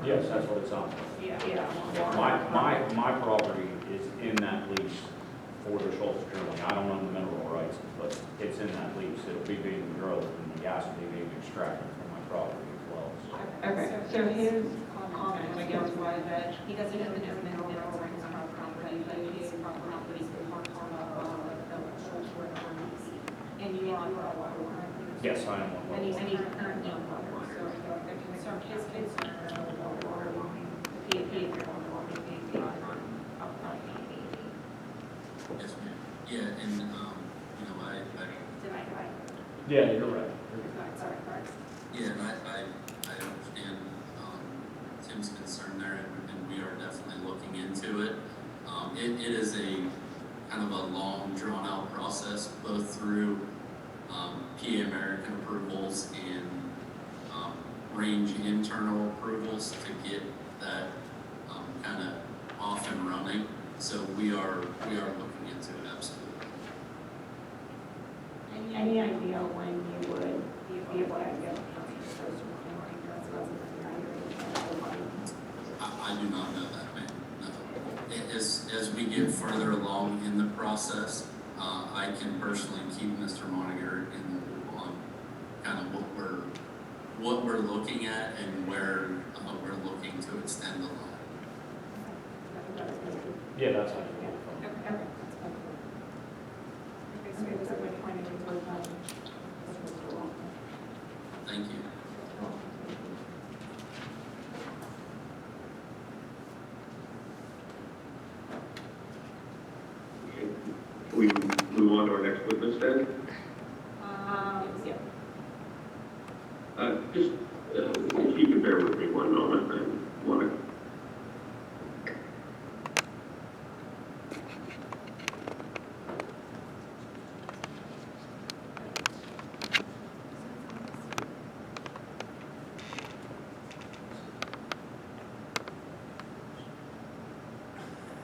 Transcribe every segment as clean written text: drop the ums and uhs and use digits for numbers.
Yes, that's what it sounds like. Yeah. My property is in that lease for the Schultz drilling. I don't own the mineral rights, but it's in that lease. It'll be being drilled and the gas will be being extracted from my property as well. Okay, so his comment, I guess, was that he doesn't have the mineral rights on our property, but his property is part of the Schultz water. And you are a water owner. Yes, I am one. And he's currently on water. So the concern, his concern is the water line, the PAP, if you're on the water, the PAP on upfront. Yes, ma'am. Yeah, and, you know, I Did I right? Yeah, you're right. Sorry. yeah, and I understand, Tim's concern there, and we are definitely looking into it. It is a kind of a long, drawn-out process, both through, PA American approvals and, range internal approvals to get that, kind of off and running. So we are looking into it, absolutely. Any idea when you would be able to get I do not know that, ma'am, no. As we get further along in the process, I can personally keep Mr. Moniger in the loop on kind of what we're looking at and where we're looking to extend the line. Yeah, that's how Thank you. Okay. We move on to our next witness then. Yeah. Just, if you could bear with me one moment, I want to.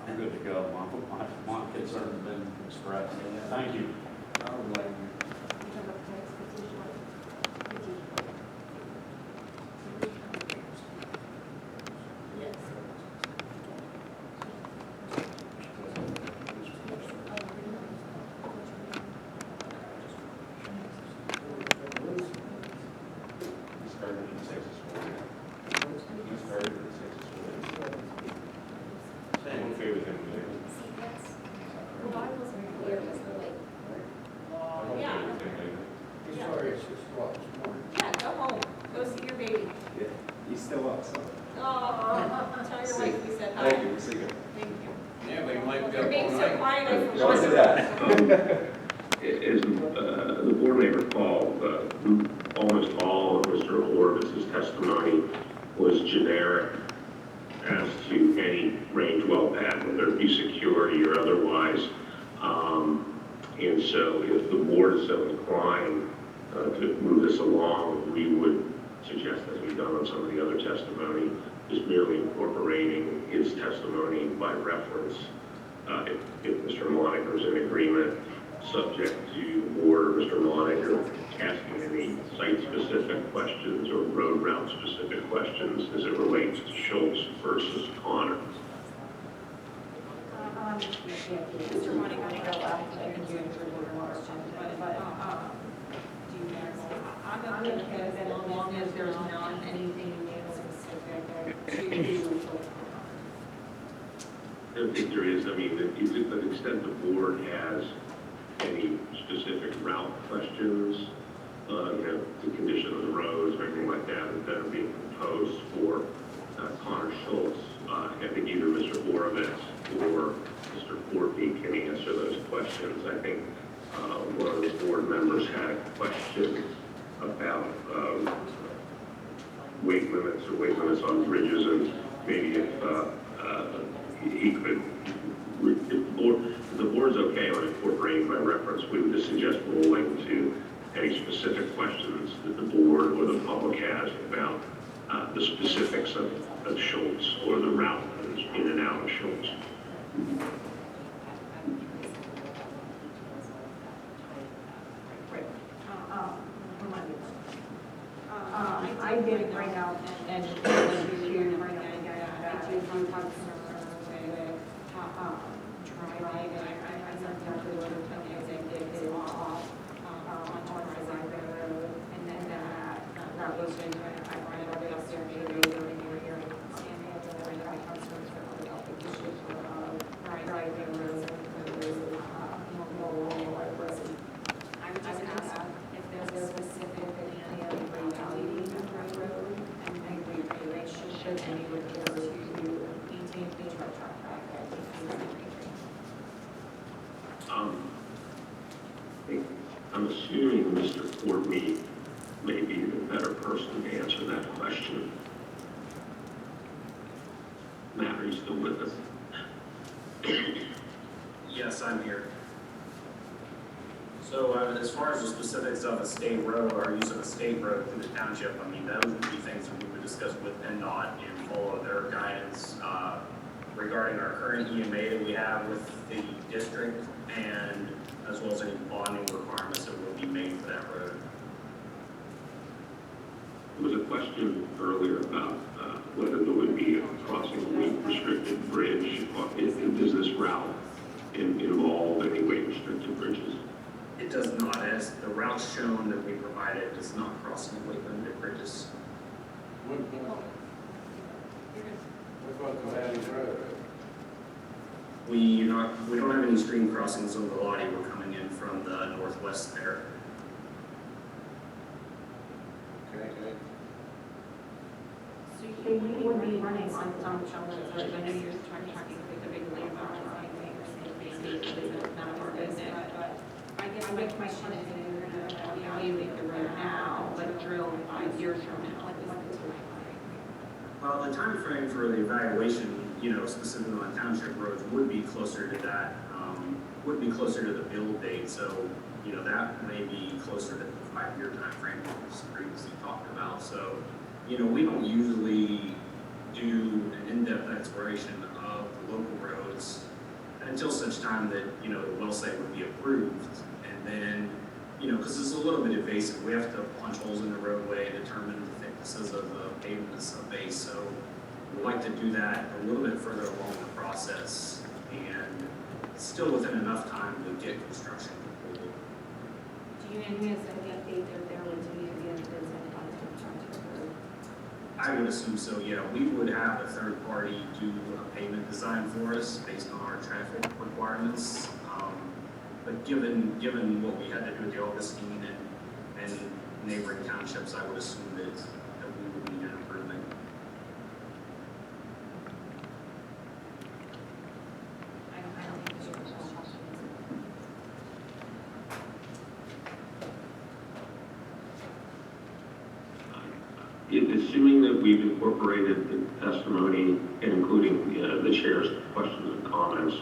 I'm good to go. My concern has been expressed. Thank you. Yeah, go home. Go see your baby. Yeah, he's still up, so. Oh, tell your wife we said hi. Thank you, see you. Thank you. Yeah, but you might be You're up being all so night. quiet, I Don't do forgot. that. As the board may recall, almost all of Mr. Horvitz's testimony was generic as to any range well pad, whether it be security or otherwise. And so if the board is so inclined to move this along, we would suggest, as we've done on some of the other testimony, just merely incorporating his testimony by reference. If Mr. Moniker is in agreement, subject to board or Mr. Moniker asking any site-specific questions or road route-specific questions as it relates to Schultz versus Connor. Mr. Money, I think I can do it for water, but, do you guys, I'm okay with it as long as there's not anything specific to. I don't think there is. I mean, to the extent the board has any specific route questions, the condition of the roads, or anything like that are being proposed for Connor Schultz, I think either Mr. Horowitz or Mr. Fortby can answer those questions. I think one of the board members had a question about weight limits on bridges, and maybe if he could, if the board's okay on incorporating by reference, we would just suggest rolling to any specific questions that the board or the public has about the specifics of Schultz or the route in and out of Schultz. I I did bring out and here bring out again, I do have concerns with, driving, I know exactly what it's going to take it off, on Rising Road, and then that was when I brought it up upstairs, during your hearing, standing up there, and I have concerns about the issues of driving roads and more roads. I would just ask if there's specific area of reality in the road, and we should any repair to maintain the truck traffic. I'm assuming Mr. Courtney may be the better person to answer that question. Matt, are you still with us? Yes, I'm here. So as far as the specifics of a state road or use of a state road through the township, I mean, those would be things that we would discuss with PennDOT and follow their guidance regarding our current EMA that we have with the district, and as well as any bonding requirements that will be made for that road. There was a question earlier about whether there would be a crossing a weight-restricted bridge. Does this route involve any weight-restricted bridges? It does not, as the route shown that we provided does not cross any weight limited bridges. What about the Valley Road? We don't have any stream crossings on the Lottie. We're coming in from the northwest there. Okay. So you would be running on some children, I know you're trying to make the big leap on but I guess my question is, if you're going to evaluate the road now, but drill 5 years from now, what is the timeline? Well, the time frame for the evaluation, specifically on township roads, would be closer to that, would be closer to the build date. So, that may be closer to the 5-year time frame that was previously talked about. So, we don't usually do an in-depth exploration of the local roads until such time that, the well site would be approved. And then, because it's a little bit invasive, we have to punch holes in the roadway and determine the thicknesses of the pavements of base. So we like to do that a little bit further along the process and still within enough time to get construction completed. Do you anticipate that there would be a design contract? I would assume so, yeah. We would have a third party do a pavement design for us based on our traffic requirements. But given what we had to do with the Augustine and neighboring townships, I would assume that we would need an improvement. I don't think there's a question. Assuming that we've incorporated the testimony, including the chair's questions and comments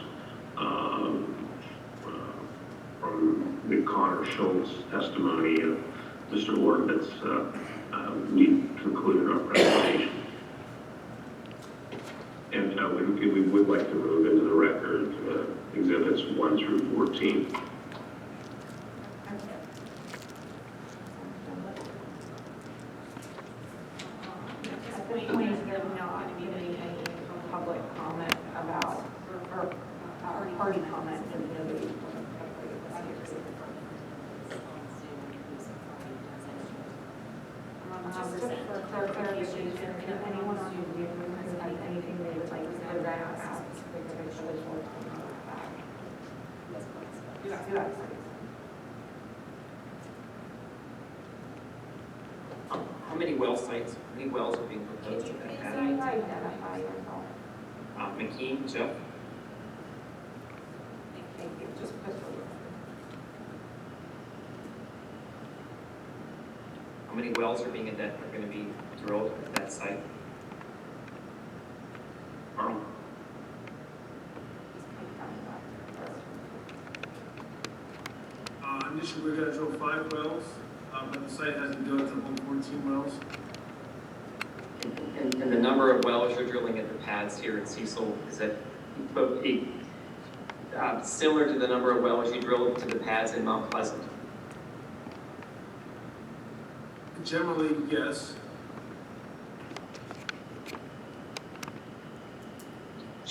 from the Connor Schultz testimony of Mr. Ordovitz, we concluded our presentation. And we would like to move into the record exhibits 1 through 14. At this point, there's not going to be any public comment about, or party comment in the just for clarification, if anyone on the Zoom has anything they would like to ask specific to the short How many well sites, how many wells are being proposed Could you at please that? identify yourself? McKean, Jeff? Thank you. Just put the How many wells are going to be drilled at that site? Carl? Initially, we're gonna drill 5 wells, but the site hasn't built the whole 14 wells. And the number of wells you're drilling at the pads here at Cecil, is that similar to the number of wells you drilled to the pads in Mount Pleasant? Generally, yes.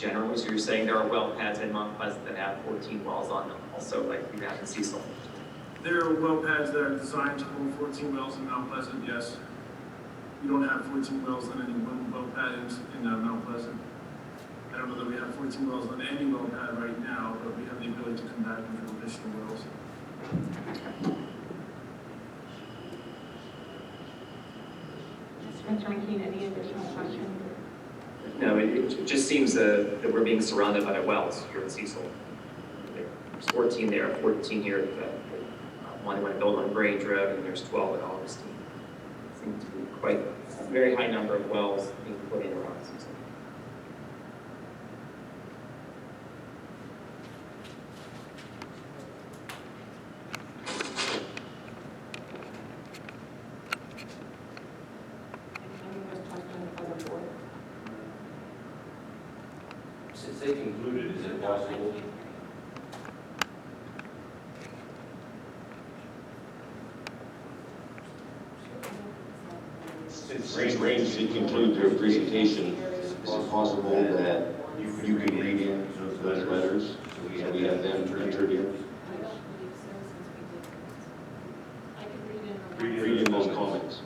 generally, so you're saying there are well pads in Mount Pleasant that have 14 wells on them, also like you have in Cecil? There are well pads that are designed to hold 14 wells in Mount Pleasant, yes. We don't have 14 wells on any one well pad in Mount Pleasant. I don't know that we have 14 wells on any well pad right now, but we have the ability to come back and drill additional wells. Mr. McKean, any additional questions? No, it just seems that we're being surrounded by wells here in Cecil. There's 14 there, 14 here, one went built on Grange Road, and there's 12 at Augustine. Seems to be quite a very high number of wells being put in around Cecil. Any other questions for the board? Since they concluded, is it possible? Since Range did conclude their presentation, is it possible that you could read in those letters so we have them entered here? I could read in. Read in those comments.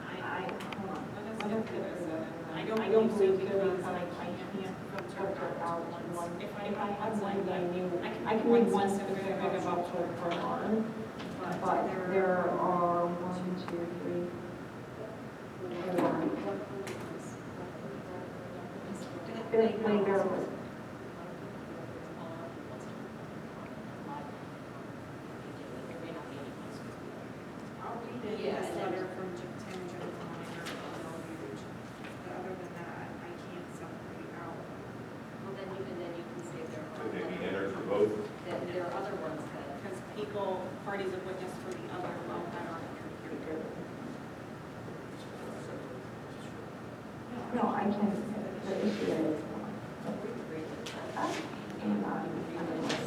Hold on. I don't believe because I can't filter out one. If I have one that I knew, I can read one specific about for harm, but there are 1, 2, 3. They verify. I'll read it. Yes, letter from Tim Minor, but other than that, I can't separate out. Well, then you can say there Could they are, be entered for both? that there are other ones that. Because parties have witnessed for the other well that are here. No, I can, the issue is.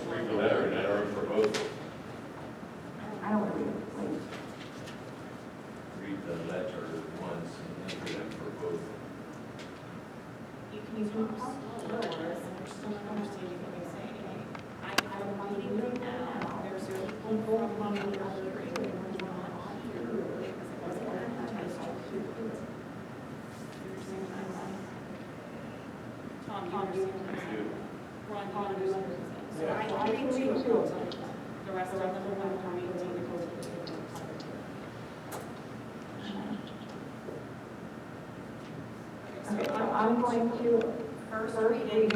Read the letter and enter it for both. I don't want to read it, please. Read the letter once and enter them for both. You can talk slower, and there's still not understanding what you're saying. I'm reading them now, there's people from the other hearing who were not here because it wasn't advertised. Tom, you understand? Ron, Tom, you understand? So I read two of them. The rest of them will have to read two because of the different. Okay, so I'm going to first read in